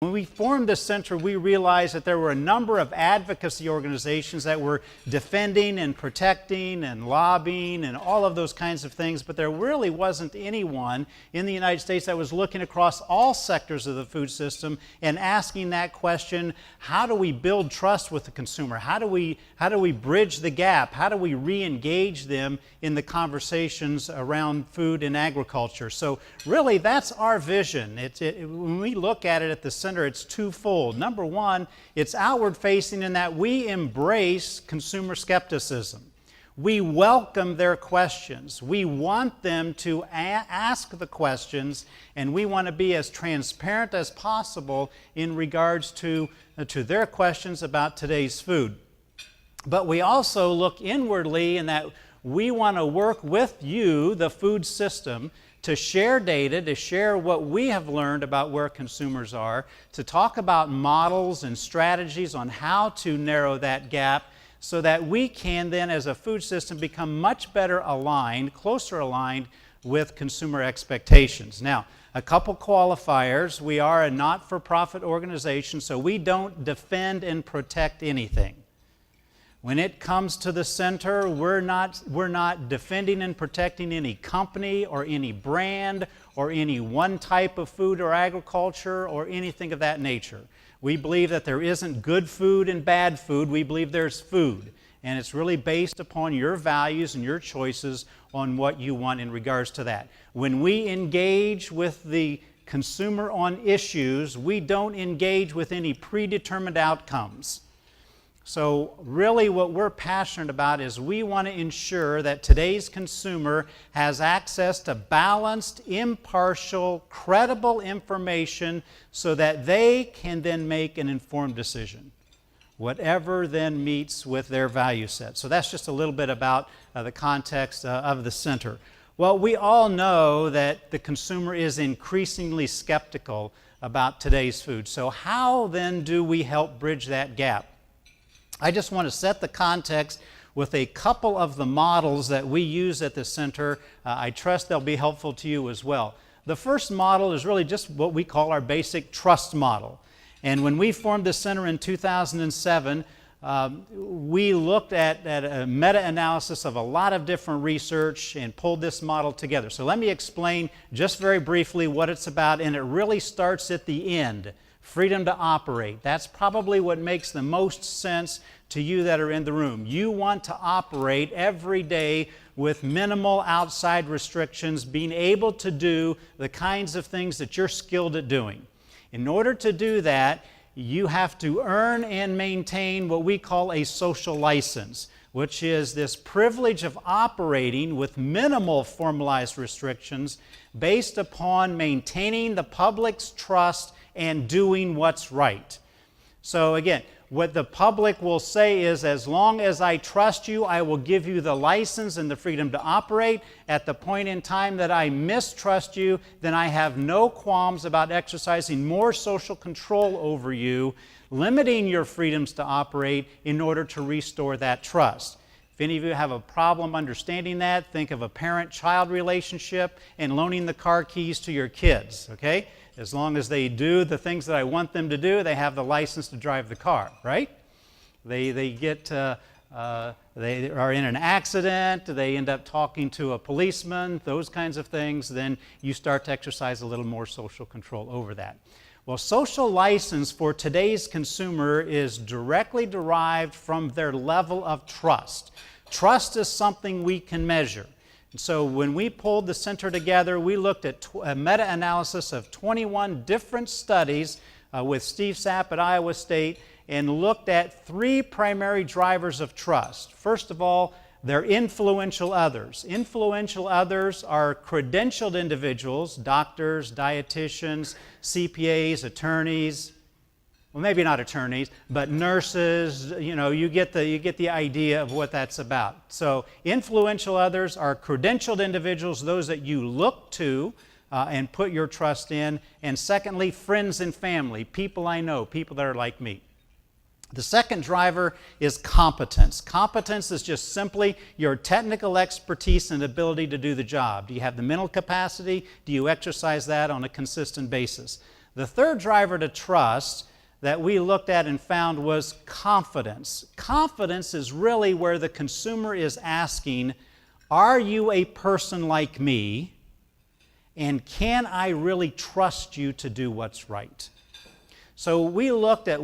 When we formed this center, we realized that there were a number of advocacy organizations that were defending and protecting and lobbying and all of those kinds of things, but there really wasn't anyone in the United States that was looking across all sectors of the food system and asking that question: how do we build trust with the consumer? How do we bridge the gap? How do we re-engage them in the conversations around food and agriculture? So really, that's our vision. When we look at it at the center, it's twofold. Number one, it's outward facing in that we embrace consumer skepticism. We welcome their questions. We want them to ask the questions, and we want to be as transparent as possible in regards to their questions about today's food. But we also look inwardly in that we want to work with you, the food system, to share data, to share what we have learned about where consumers are, to talk about models and strategies on how to narrow that gap so that we can then, as a food system, become much better aligned, closer aligned with consumer expectations. Now, a couple qualifiers. We are a not-for-profit organization, so we don't defend and protect anything. When it comes to the center, we're not defending and protecting any company or any brand or any one type of food or agriculture or anything of that nature. We believe that there isn't good food and bad food. We believe there's food. And it's really based upon your values and your choices on what you want in regards to that. When we engage with the consumer on issues, we don't engage with any predetermined outcomes. So really what we're passionate about is we want to ensure that today's consumer has access to balanced, impartial, credible information so that they can then make an informed decision, whatever then meets with their value set. So that's just a little bit about the context of the center. Well, we all know that the consumer is increasingly skeptical about today's food. So how then do we help bridge that gap? I just want to set the context with a couple of the models that we use at the center. I trust they'll be helpful to you as well. The first model is really just what we call our basic trust model. And when we formed the center in 2007, we looked at a meta-analysis of a lot of different research and pulled this model together. So let me explain just very briefly what it's about, and it really starts at the end. Freedom to operate. That's probably what makes the most sense to you that are in the room. You want to operate every day with minimal outside restrictions, being able to do the kinds of things that you're skilled at doing. In order to do that, you have to earn and maintain what we call a social license, which is this privilege of operating with minimal formalized restrictions based upon maintaining the public's trust and doing what's right. So again, what the public will say is, as long as I trust you, I will give you the license and the freedom to operate. At the point in time that I mistrust you, then I have no qualms about exercising more social control over you, limiting your freedoms to operate in order to restore that trust. If any of you have a problem understanding that, think of a parent-child relationship and loaning the car keys to your kids, okay? As long as they do the things that I want them to do, they have the license to drive the car, right? They are in an accident, they end up talking to a policeman, those kinds of things, then you start to exercise a little more social control over that. Well, social license for today's consumer is directly derived from their level of trust. Trust is something we can measure. So when we pulled the center together, we looked at a meta-analysis of 21 different studies with Steve Sapp at Iowa State and looked at three primary drivers of trust. First of all, they're influential others. Influential others are credentialed individuals, doctors, dietitians, CPAs, attorneys. Well, maybe not attorneys, but nurses. You know, you get the idea of what that's about. So influential others are credentialed individuals, those that you look to and put your trust in. And secondly, friends and family, people I know, people that are like me. The second driver is competence. Competence is just simply your technical expertise and ability to do the job. Do you have the mental capacity? Do you exercise that on a consistent basis? The third driver to trust that we looked at and found was confidence. Confidence is really where the consumer is asking, are you a person like me? And can I really trust you to do what's right? So we looked at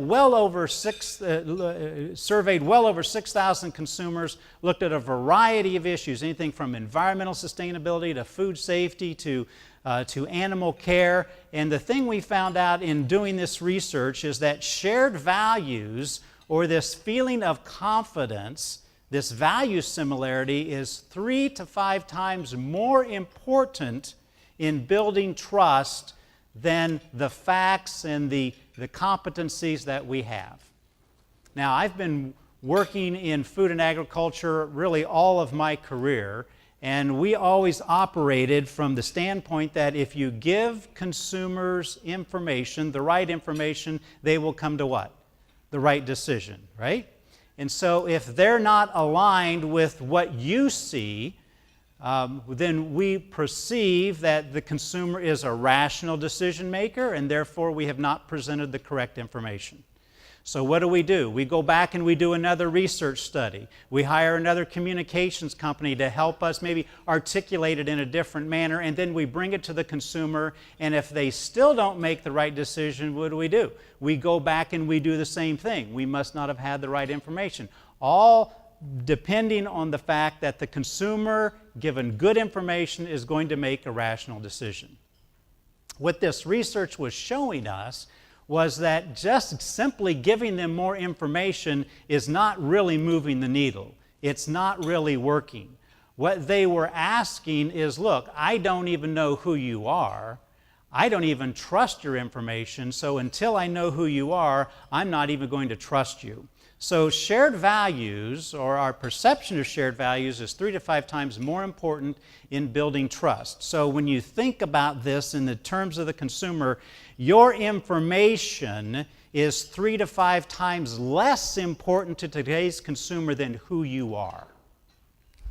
surveyed well over 6,000 consumers, looked at a variety of issues, anything from environmental sustainability to food safety to animal care. And the thing we found out in doing this research is that shared values, or this feeling of confidence, this value similarity, is 3 to 5 times more important in building trust than the facts and the competencies that we have. Now, I've been working in food and agriculture really all of my career, and we always operated from the standpoint that if you give consumers information, the right information, they will come to what? The right decision, right? And so if they're not aligned with what you see, then we perceive that the consumer is a rational decision maker, and therefore we have not presented the correct information. So what do? We go back and we do another research study. We hire another communications company to help us maybe articulate it in a different manner, and then we bring it to the consumer, and if they still don't make the right decision, what do? We go back and we do the same thing. We must not have had the right information. All depending on the fact that the consumer, given good information, is going to make a rational decision. What this research was showing us was that just simply giving them more information is not really moving the needle. It's not really working. What they were asking is, look, I don't even know who you are. I don't even trust your information, so until I know who you are, I'm not even going to trust you. So shared values, or our perception of shared values, is 3 to 5 times more important in building trust. So when you think about this in the terms of the consumer, your information is 3 to 5 times less important to today's consumer than who you are.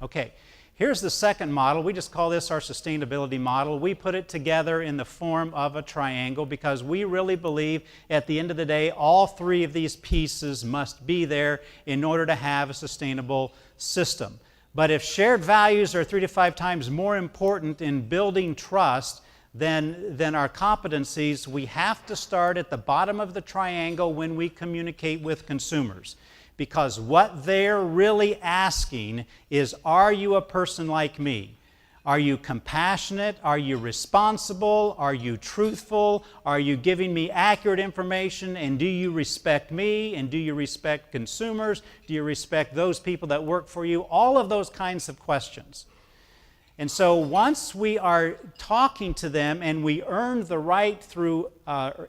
Okay, here's the second model. We just call this our sustainability model. We put it together in the form of a triangle because we really believe at the end of the day all 3 of these pieces must be there in order to have a sustainable system. But if shared values are 3 to 5 times more important in building trust than our competencies, we have to start at the bottom of the triangle when we communicate with consumers. Because what they're really asking is, are you a person like me? Are you compassionate? Are you responsible? Are you truthful? Are you giving me accurate information? And do you respect me? And do you respect consumers? Do you respect those people that work for you? All of those kinds of questions. And so once we are talking to them and we earn the right through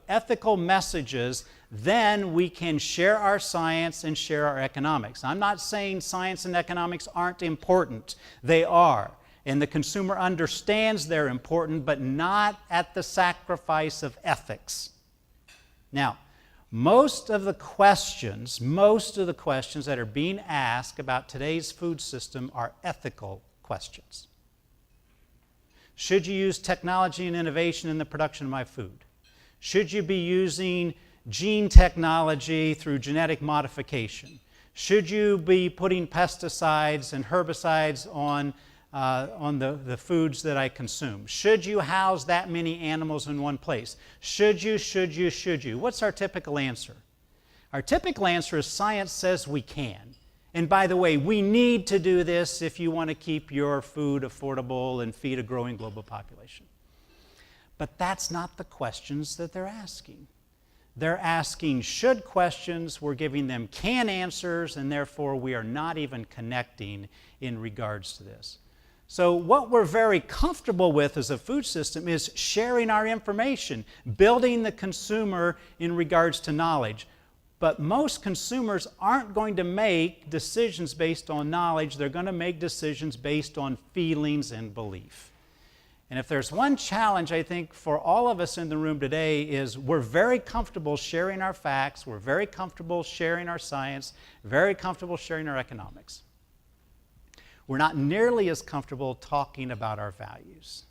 ethical messages, then we can share our science and share our economics. I'm not saying science and economics aren't important. They are. And the consumer understands they're important, but not at the sacrifice of ethics. Now, most of the questions that are being asked about today's food system are ethical questions. Should you use technology and innovation in the production of my food? Should you be using gene technology through genetic modification? Should you be putting pesticides and herbicides on the foods that I consume? Should you house that many animals in one place? Should you? What's our typical answer? Our typical answer is science says we can. And by the way, we need to do this if you want to keep your food affordable and feed a growing global population. But that's not the questions that they're asking. They're asking should questions, we're giving them can answers, and therefore we are not even connecting in regards to this. So what we're very comfortable with as a food system is sharing our information, building the consumer in regards to knowledge. But most consumers aren't going to make decisions based on knowledge. They're going to make decisions based on feelings and belief. And if there's one challenge, I think, for all of us in the room today is we're very comfortable sharing our facts, we're very comfortable sharing our science, very comfortable sharing our economics. We're not nearly as comfortable talking about our values.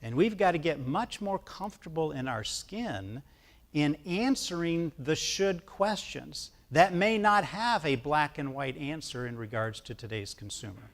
And we've got to get much more comfortable in our skin in answering the should questions that may not have a black and white answer in regards to today's consumer.